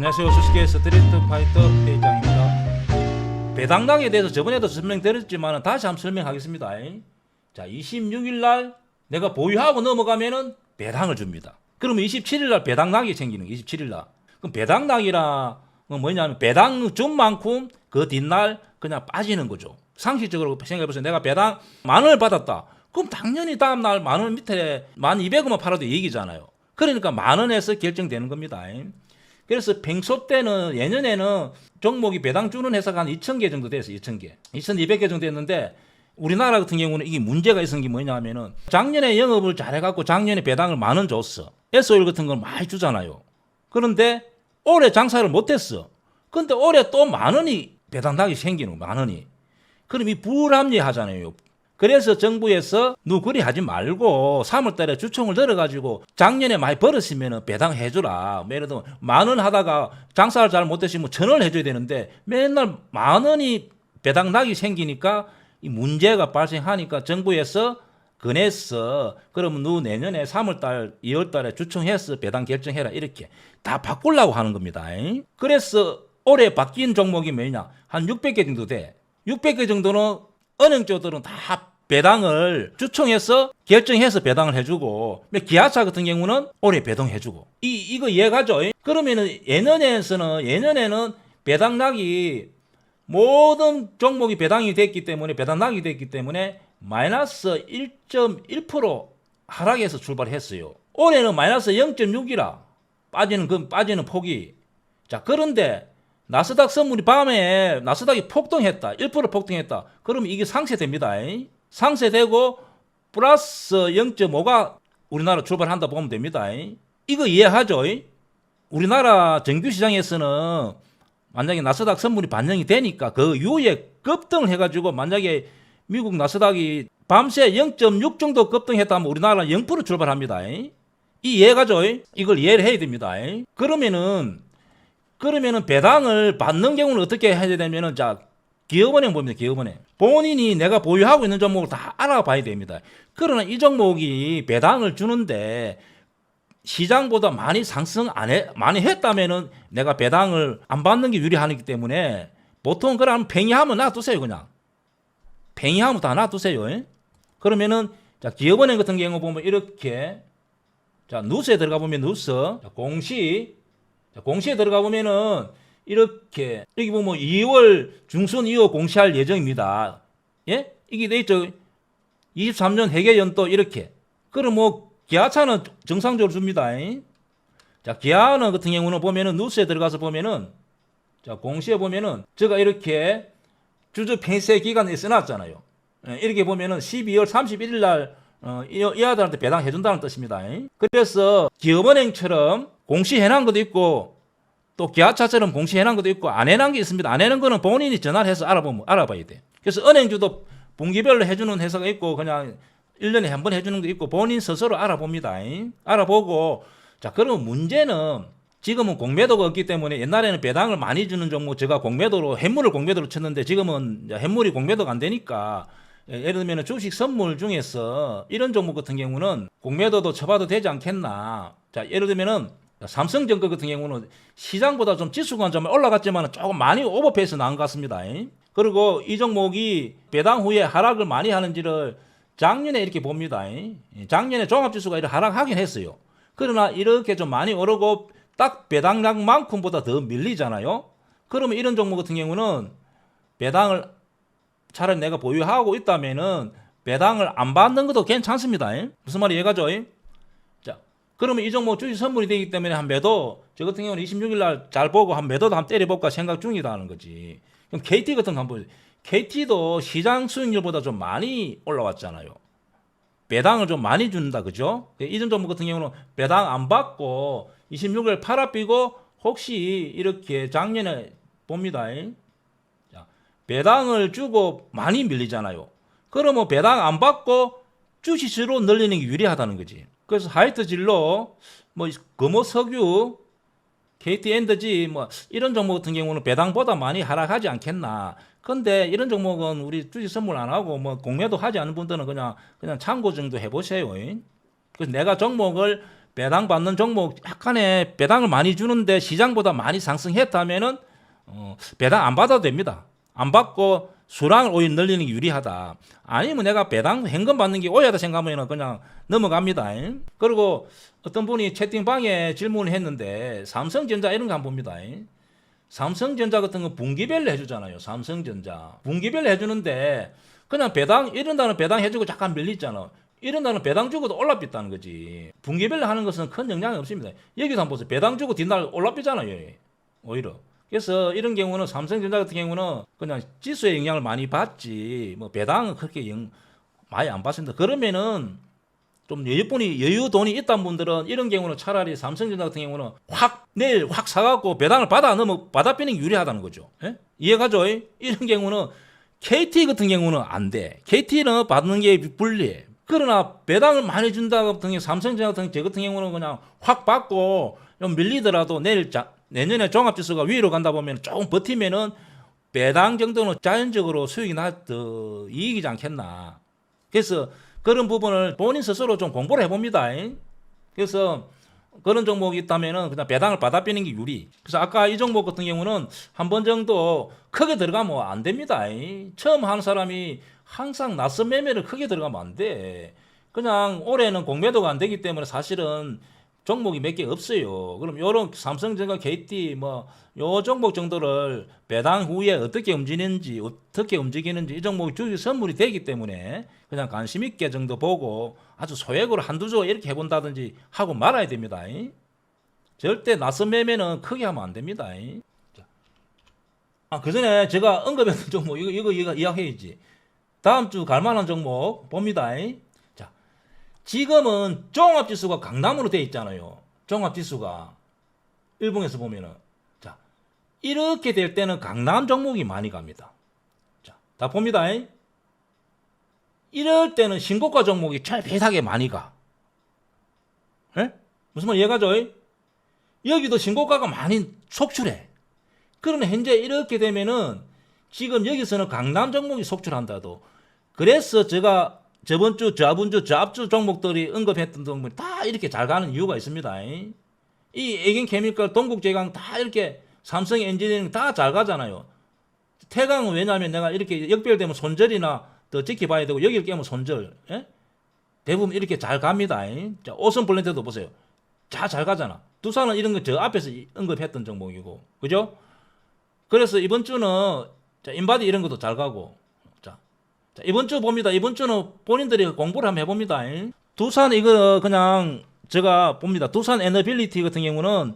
안녕하세요. 주식의 스트리트 파이터 대장입니다. 배당락에 대해서 저번에도 설명드렸지만 다시 한번 설명하겠습니다. 자, 26일 날 내가 보유하고 넘어가면은 배당을 줍니다. 그러면 27일 날 배당락이 생기는 거예요. 27일 날. 그럼 배당락이라 뭐냐면 배당 준 만큼 그 뒷날 그냥 빠지는 거죠. 상식적으로 생각해보세요. 내가 배당 10,000원을 받았다. 그럼 당연히 다음날 10,000원 밑에 12,000원만 팔아도 이익이잖아요. 그러니까 10,000원에서 결정되는 겁니다. 그래서 평소 때는 예년에는 종목이 배당 주는 회사가 한 2,000개 정도 됐어요. 2,000개. 2,200개 정도 됐는데 우리나라 같은 경우는 이게 문제가 있었던 게 뭐냐면은 작년에 영업을 잘해갖고 작년에 배당을 10,000원 줬어. SO일 같은 걸 많이 주잖아요. 그런데 올해 장사를 못했어. 근데 올해 또 10,000원이 배당락이 생기는 거예요. 10,000원이. 그럼 이 불합리하잖아요. 그래서 정부에서 누구리 하지 말고 3월달에 주총을 들어가지고 작년에 많이 벌었으면 배당 해주라. 예를 들면 10,000원 하다가 장사를 잘 못했으면 1,000원 해줘야 되는데 맨날 10,000원이 배당락이 생기니까 이 문제가 발생하니까 정부에서 권했어. 그러면 너 내년에 3월달, 2월달에 주총해서 배당 결정해라. 이렇게 다 바꾸려고 하는 겁니다. 그래서 올해 바뀐 종목이 뭐냐? 한 600개 정도 돼. 600개 정도는 은행주들은 다 배당을 주총해서 결정해서 배당을 해주고 기아차 같은 경우는 올해 배당해주고 이거 이해가죠? 그러면은 예년에는 배당락이 모든 종목이 배당이 됐기 때문에 마이너스 1.1% 하락해서 출발했어요. 올해는 마이너스 0.6이라 빠지는 폭이. 자, 그런데 나스닥 선물이 밤에 나스닥이 폭등했다. 1% 폭등했다. 그러면 이게 상쇄됩니다. 상쇄되고 플러스 0.5가 우리나라 출발한다 보면 됩니다. 이거 이해하죠? 우리나라 정규시장에서는 만약에 나스닥 선물이 반영이 되니까 그 이후에 급등을 해가지고 만약에 미국 나스닥이 밤새 0.6 정도 급등했다면 우리나라는 0% 출발합니다. 이 이해가죠? 이걸 이해를 해야 됩니다. 그러면은 배당을 받는 경우는 어떻게 해야 되냐면은 자, 기업은행 봅니다. 기업은행. 본인이 내가 보유하고 있는 종목을 다 알아봐야 됩니다. 그러나 이 종목이 배당을 주는데 시장보다 많이 상승 많이 했다면은 내가 배당을 안 받는 게 유리하기 때문에 보통 그럼 팽이하면 놔두세요. 그냥 팽이하면 다 놔두세요. 그러면은 자, 기업은행 같은 경우 보면 이렇게 자, 누수에 들어가 보면 누수 자, 공시에 들어가 보면은 이렇게 여기 보면 2월 중순 2월 공시할 예정입니다. 예? 이게 돼 있죠. 23년 회계연도 이렇게. 그럼 뭐 기아차는 정상적으로 줍니다. 자, 기아는 같은 경우는 보면은 뉴스에 들어가서 보면은 자, 공시에 보면은 제가 이렇게 주주 폐쇄 기간에 써놨잖아요. 이렇게 보면은 12월 31일 날 이 아들한테 배당해준다는 뜻입니다. 그래서 기업은행처럼 공시해놓은 것도 있고 또 기아차처럼 공시해놓은 것도 있고 안 해놓은 게 있습니다. 안 해놓은 거는 본인이 전화를 해서 알아봐야 돼. 그래서 은행주도 분기별로 해주는 회사가 있고 그냥 1년에 한 번 해주는 게 있고 본인 스스로 알아봅니다. 알아보고 자, 그러면 문제는 지금은 공매도가 없기 때문에 옛날에는 배당을 많이 주는 종목 제가 해물을 공매도로 쳤는데 지금은 해물이 공매도가 안 되니까 예를 들면 주식 선물 중에서 이런 종목 같은 경우는 공매도도 쳐봐도 되지 않겠나. 자, 예를 들면은 삼성전자 같은 경우는 시장보다 좀 지수가 좀 올라갔지만 조금 많이 오버페이스 나온 것 같습니다. 그리고 이 종목이 배당 후에 하락을 많이 하는지를 작년에 이렇게 봅니다. 작년에 종합지수가 이렇게 하락하긴 했어요. 그러나 이렇게 좀 많이 오르고 딱 배당량만큼보다 더 밀리잖아요. 그러면 이런 종목 같은 경우는 배당을 차라리 내가 보유하고 있다면은 배당을 안 받는 것도 괜찮습니다. 무슨 말이 이해가죠? 자, 그러면 이 종목 주식 선물이 되기 때문에 한 매도, 저 같은 경우는 26일 날 잘 보고 한 매도도 한번 때려볼까 생각 중이다는 거지. 그럼 KT 같은 거 한번 보세요. KT도 시장 수익률보다 좀 많이 올라왔잖아요. 배당을 좀 많이 준다, 그죠? 이전 종목 같은 경우는 배당 안 받고 26일 팔아삐고 혹시 이렇게 작년에 봅니다. 배당을 주고 많이 밀리잖아요. 그러면 배당 안 받고 주식으로 늘리는 게 유리하다는 거지. 그래서 하이트 진로, 뭐 금호 석유, KT 엔더지 뭐 이런 종목 같은 경우는 배당보다 많이 하락하지 않겠나. 근데 이런 종목은 우리 주식 선물 안 하고 뭐 공매도 하지 않은 분들은 그냥 참고 정도 해보세요. 그래서 내가 종목을 배당 받는 종목 약간의 배당을 많이 주는데 시장보다 많이 상승했다면은 배당 안 받아도 됩니다. 안 받고 수량을 오히려 늘리는 게 유리하다. 아니면 내가 배당 현금 받는 게 오해하다 생각하면 그냥 넘어갑니다. 그리고 어떤 분이 채팅방에 질문을 했는데 삼성전자 이런 거 한번 봅니다. 삼성전자 같은 거 분기별로 해주잖아요. 삼성전자 분기별로 해주는데 그냥 배당 이런다는 배당 해주고 잠깐 밀리잖아. 이런다는 배당 주고도 올라삐다는 거지. 분기별로 하는 것은 큰 영향이 없습니다. 여기도 한번 보세요. 배당 주고 뒷날 올라삐잖아요. 오히려. 그래서 이런 경우는 삼성전자 같은 경우는 그냥 지수에 영향을 많이 받지 뭐 배당은 그렇게 많이 안 받습니다. 그러면은 좀 여유 돈이 있다는 분들은 이런 경우는 차라리 삼성전자 같은 경우는 내일 확 사갖고 배당을 받아비는 게 유리하다는 거죠. 예? 이해가죠? 이런 경우는 KT 같은 경우는 안 돼. KT는 받는 게 불리해. 그러나 배당을 많이 준다 같은 경우 삼성전자 같은 저 같은 경우는 그냥 확 받고 좀 밀리더라도 내년에 종합지수가 위로 간다 보면 조금 버티면은 배당 정도는 자연적으로 수익이 더 이익이지 않겠나. 그래서 그런 부분을 본인 스스로 좀 공부를 해봅니다. 그래서 그런 종목이 있다면은 그냥 배당을 받아비는 게 유리. 그래서 아까 이 종목 같은 경우는 한 번 정도 크게 들어가면 안 됩니다. 처음 하는 사람이 항상 낯선 매매를 크게 들어가면 안 돼. 그냥 올해는 공매도가 안 되기 때문에 사실은 종목이 몇 개 없어요. 그럼 요런 삼성전자, KT 요 종목 정도를 배당 후에 어떻게 움직이는지 이 종목이 주식 선물이 되기 때문에 그냥 관심 있게 정도 보고 아주 소액으로 한두 조 이렇게 해본다든지 하고 말아야 됩니다. 절대 낯선 매매는 크게 하면 안 됩니다. 그 전에 제가 언급했던 종목 이거 이야기해야지. 다음 주 갈만한 종목 봅니다. 자, 지금은 종합지수가 강남으로 되어 있잖아요. 종합지수가 일봉에서 보면은 자 이렇게 될 때는 강남 종목이 많이 갑니다. 자, 다 봅니다. 이럴 때는 신고가 종목이 제일 비슷하게 많이 가. 에? 무슨 말 이해가죠? 여기도 신고가가 많이 속출해. 그러나 현재 이렇게 되면은 지금 여기서는 강남 종목이 속출한다도. 그래서 제가 저번 주, 저앞주 종목들이 언급했던 종목이 다 이렇게 잘 가는 이유가 있습니다. 이 애경케미컬, 동국제강 다 이렇게 삼성 엔지니어링 다 잘 가잖아요. 태강은 왜냐하면 내가 이렇게 역별되면 손절이나 더 지켜봐야 되고 여기를 깨면 손절. 대부분 이렇게 잘 갑니다. 자, 오션 블렌드도 보세요. 잘 가잖아. 두산은 이런 거 저 앞에서 언급했던 종목이고, 그죠? 그래서 이번 주는 인바디 이런 것도 잘 가고. 자, 이번 주 봅니다. 이번 주는 본인들이 공부를 한번 해봅니다. 두산 이거 그냥 제가 봅니다. 두산 에너빌리티 같은 경우는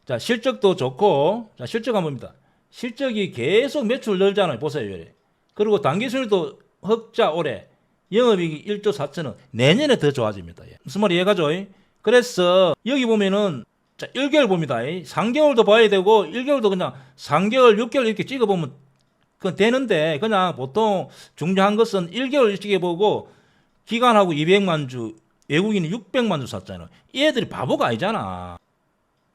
자 실적도 좋고, 자 실적 한번 봅니다. 실적이 계속 매출 늘잖아요. 보세요. 그리고 당기순이도 흑자 올해 영업이익이 1조 4천억 내년에 더 좋아집니다. 무슨 말이 이해가죠? 그래서 여기 보면은 자 1개월 봅니다. 3개월도 봐야 되고 1개월도 그냥 3개월 6개월 이렇게 찍어보면 그건 되는데 그냥 보통 중요한 것은 1개월 일찍 보고 기관하고 200만 주 외국인이 600만 주 샀잖아요. 이 애들이 바보가 아니잖아.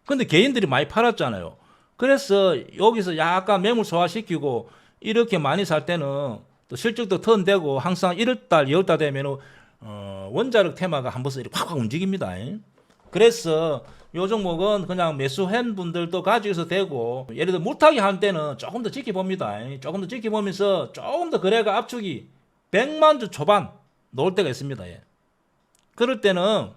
근데 개인들이 많이 팔았잖아요. 그래서 여기서 약간 매물 소화시키고 이렇게 많이 살 때는 또 실적도 턴되고 항상 1월달, 2월달 되면 원자력 테마가 한 번씩 확 움직입니다. 그래서 요 종목은 그냥 매수한 분들도 가지고 있어도 되고 예를 들어 물타기 할 때는 조금 더 지켜봅니다. 조금 더 지켜보면서 조금 더 거래가 압축이 100만 주 초반 놓을 때가 있습니다. 그럴 때는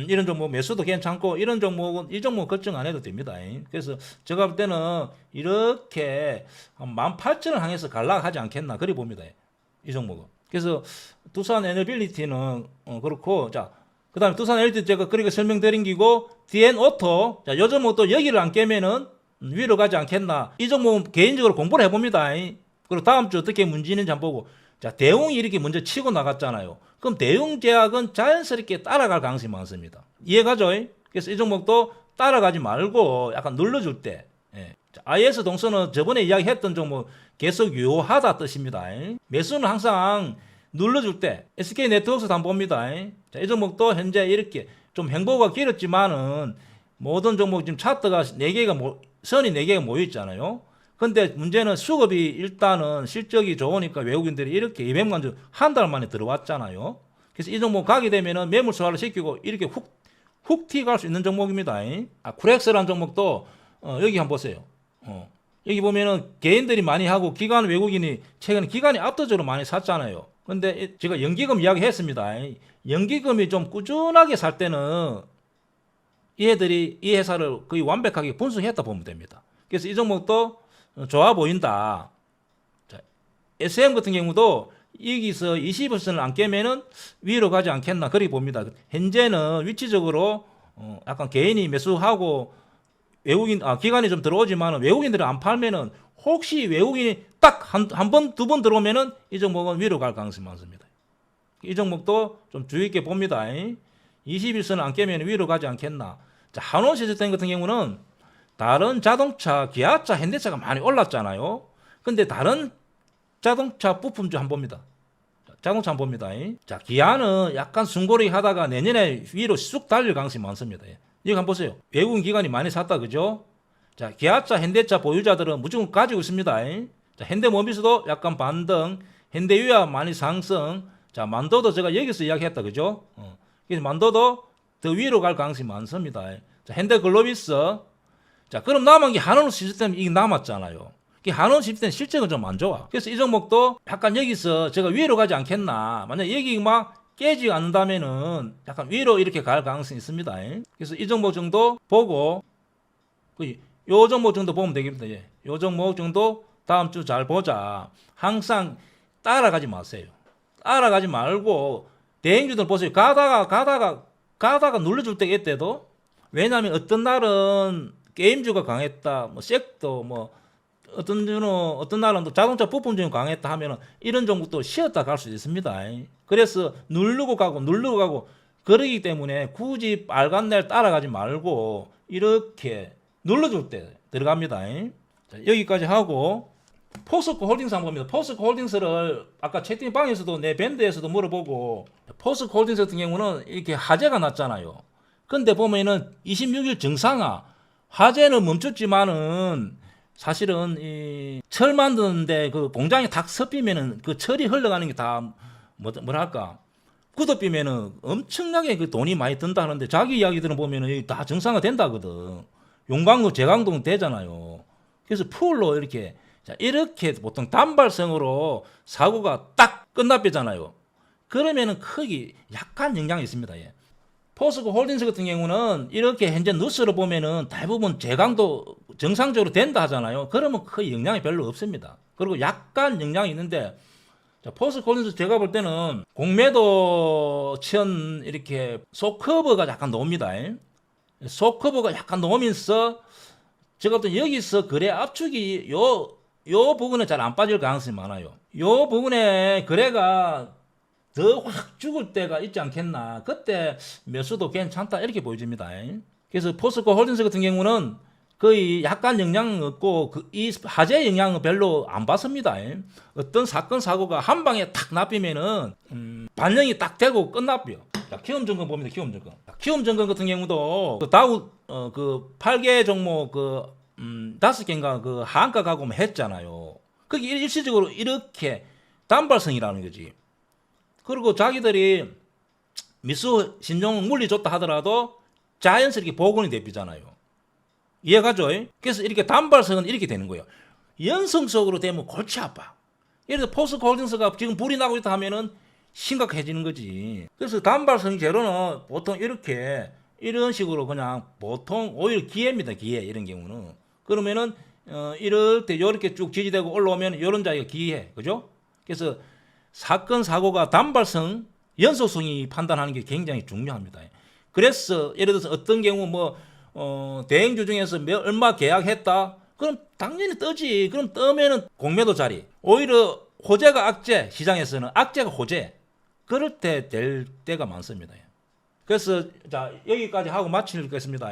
이런 종목 매수도 괜찮고 이런 종목은 이 종목 걱정 안 해도 됩니다. 그래서 제가 볼 때는 이렇게 18,000원 향해서 갈라하지 않겠나 그리 봅니다. 이 종목은. 그래서 두산 에너빌리티는 그렇고 자 그다음에 두산 LT 제가 그렇게 설명드린 기고 DN 오토 자 요 종목도 여기를 안 깨면은 위로 가지 않겠나. 이 종목은 개인적으로 공부를 해봅니다. 그리고 다음 주 어떻게 문제 있는지 한번 보고 자 대웅이 이렇게 먼저 치고 나갔잖아요. 그럼 대웅제약은 자연스럽게 따라갈 가능성이 많습니다. 이해가죠? 그래서 이 종목도 따라가지 말고 약간 눌러줄 때 IS 동선은 저번에 이야기했던 종목 계속 유효하다 뜻입니다. 매수는 항상 눌러줄 때 SK네트워크도 한번 봅니다. 자, 이 종목도 현재 이렇게 좀 행보가 길었지만은 모든 종목 지금 차트가 4개가 선이 4개가 모여 있잖아요. 근데 문제는 수급이 일단은 실적이 좋으니까 외국인들이 이렇게 200만 주 한 달 만에 들어왔잖아요. 그래서 이 종목 가게 되면은 매물 소화를 시키고 이렇게 훅 훅 튀어갈 수 있는 종목입니다. 쿠렉스라는 종목도 여기 한번 보세요. 여기 보면은 개인들이 많이 하고 기관 외국인이 최근에 기관이 압도적으로 많이 샀잖아요. 근데 제가 연기금 이야기했습니다. 연기금이 좀 꾸준하게 살 때는 얘들이 이 회사를 거의 완벽하게 분석했다 보면 됩니다. 그래서 이 종목도 좋아 보인다. 자, SM 같은 경우도 여기서 20%를 안 깨면은 위로 가지 않겠나 그렇게 봅니다. 현재는 위치적으로 약간 개인이 매수하고 기관이 좀 들어오지만 외국인들이 안 팔면은 혹시 외국인이 딱 한 번, 두 번 들어오면은 이 종목은 위로 갈 가능성이 많습니다. 이 종목도 좀 주의 있게 봅니다. 21선을 안 깨면 위로 가지 않겠나. 자, 한원시스템 같은 경우는 다른 자동차, 기아차, 현대차가 많이 올랐잖아요. 근데 다른 자동차 부품 좀 한번 봅니다. 자동차 한번 봅니다. 자, 기아는 약간 숨고르기 하다가 내년에 위로 쑥 달릴 가능성이 많습니다. 여기 한번 보세요. 외국인 기관이 많이 샀다, 그죠? 자, 기아차, 현대차 보유자들은 무조건 가지고 있습니다. 자, 현대모비스도 약간 반등, 현대유야 많이 상승. 자, 만도도 제가 여기서 이야기했다, 그죠? 그래서 만도도 더 위로 갈 가능성이 많습니다. 자, 현대글로비스. 자, 그럼 남은 게 한원 시스템 이게 남았잖아요. 한원 시스템 실적은 좀 안 좋아. 그래서 이 종목도 약간 여기서 제가 위로 가지 않겠나. 만약 여기 막 깨지 않는다면은 약간 위로 이렇게 갈 가능성이 있습니다. 그래서 이 종목 정도 보고 요 종목 정도 보면 되겠습니다. 요 종목 정도 다음 주 잘 보자. 항상 따라가지 마세요. 따라가지 말고 대행주들 보세요. 가다가 눌러줄 때가 있대도. 왜냐하면 어떤 날은 게임주가 강했다. 뭐 섹터 뭐 어떤 날은 또 자동차 부품중이 강했다 하면은 이런 종목도 쉬었다 갈 수 있습니다. 그래서 누르고 가고 그러기 때문에 굳이 빨간 날 따라가지 말고 이렇게 눌러줄 때 들어갑니다. 자, 여기까지 하고 포스코 홀딩스 한번 봅니다. 포스코 홀딩스를 아까 채팅방에서도 내 밴드에서도 물어보고 포스코 홀딩스 같은 경우는 이렇게 화재가 났잖아요. 근데 보면은 26일 정상화 화재는 멈췄지만은 사실은 이 철 만드는데 그 공장이 탁 섭비면은 그 철이 흘러가는 게 다 뭐랄까 굳어비면은 엄청나게 그 돈이 많이 든다 하는데 자기 이야기들은 보면은 다 정상화 된다거든. 용광로 재강동 되잖아요. 그래서 풀로 이렇게 보통 단발성으로 사고가 딱 끝나빼잖아요. 그러면은 크게 약간 영향이 있습니다. 포스코 홀딩스 같은 경우는 이렇게 현재 뉴스를 보면은 대부분 재강도 정상적으로 된다 하잖아요. 그러면 크게 영향이 별로 없습니다. 그리고 약간 영향이 있는데 자, 포스코 홀딩스 제가 볼 때는 공매도 천 이렇게 소커버가 약간 나옵니다. 소커버가 약간 나오면서 제가 볼 때 여기서 거래 압축이 요 부분에 잘 안 빠질 가능성이 많아요. 요 부분에 거래가 더 확 죽을 때가 있지 않겠나. 그때 매수도 괜찮다 이렇게 보여집니다. 그래서 포스코 홀딩스 같은 경우는 거의 약간 영향 없고 이 화재 영향은 별로 안 받습니다. 어떤 사건 사고가 한 방에 탁 납비면은 반영이 딱 되고 끝납니다. 키움 증권 봅니다. 키움 증권 같은 경우도 그 다우 그 8개 종목 5개인가 그 하한가 가고 했잖아요. 그게 일시적으로 이렇게 단발성이라는 거지. 그리고 자기들이 미수 신용 물리 줬다 하더라도 자연스럽게 복원이 되잖아요. 이해가죠? 그래서 이렇게 단발성은 이렇게 되는 거예요. 연성적으로 되면 골치 아파. 예를 들어 포스코 홀딩스가 지금 불이 나고 있다 하면은 심각해지는 거지. 그래서 단발성 제로는 보통 이런 식으로 그냥 보통 오히려 기회입니다. 기회 이런 경우는. 그러면은 이럴 때 이렇게 쭉 지지되고 올라오면 이런 자리가 기회, 그죠? 그래서 사건 사고가 단발성, 연속성이 판단하는 게 굉장히 중요합니다. 그래서 예를 들어서 어떤 경우 대행주 중에서 얼마 계약했다, 그럼 당연히 뜨지. 그럼 뜨면은 공매도 자리. 오히려 호재가 악재, 시장에서는 악재가 호재. 그럴 때 될 때가 많습니다. 그래서 자 여기까지 하고 마치겠습니다.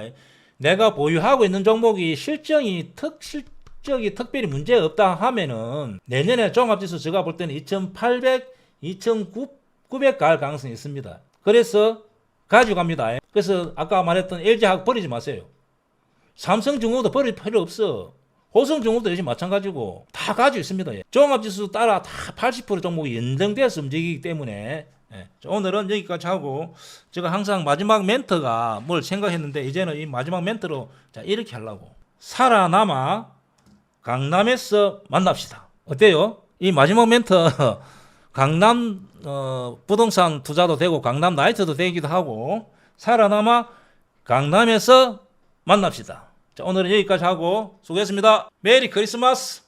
내가 보유하고 있는 종목이 실적이 특별히 문제 없다 하면은 내년에 종합지수 제가 볼 때는 2,800, 2,900 갈 가능성이 있습니다. 그래서 가져갑니다. 그래서 아까 말했던 LG하고 버리지 마세요. 삼성중공업도 버릴 필요 없어. 호성중공업도 역시 마찬가지고 다 가지고 있습니다. 종합지수 따라 다 80% 종목이 연동돼서 움직이기 때문에 예. 자, 오늘은 여기까지 하고 제가 항상 마지막 멘트가 뭘 생각했는데 이제는 이 마지막 멘트로 자 이렇게 하려고 살아남아 강남에서 만납시다. 어때요? 이 마지막 멘트 강남 부동산 투자도 되고 강남 나이트도 되기도 하고 살아남아 강남에서 만납시다. 자, 오늘은 여기까지 하고 수고했습니다. 메리 크리스마스.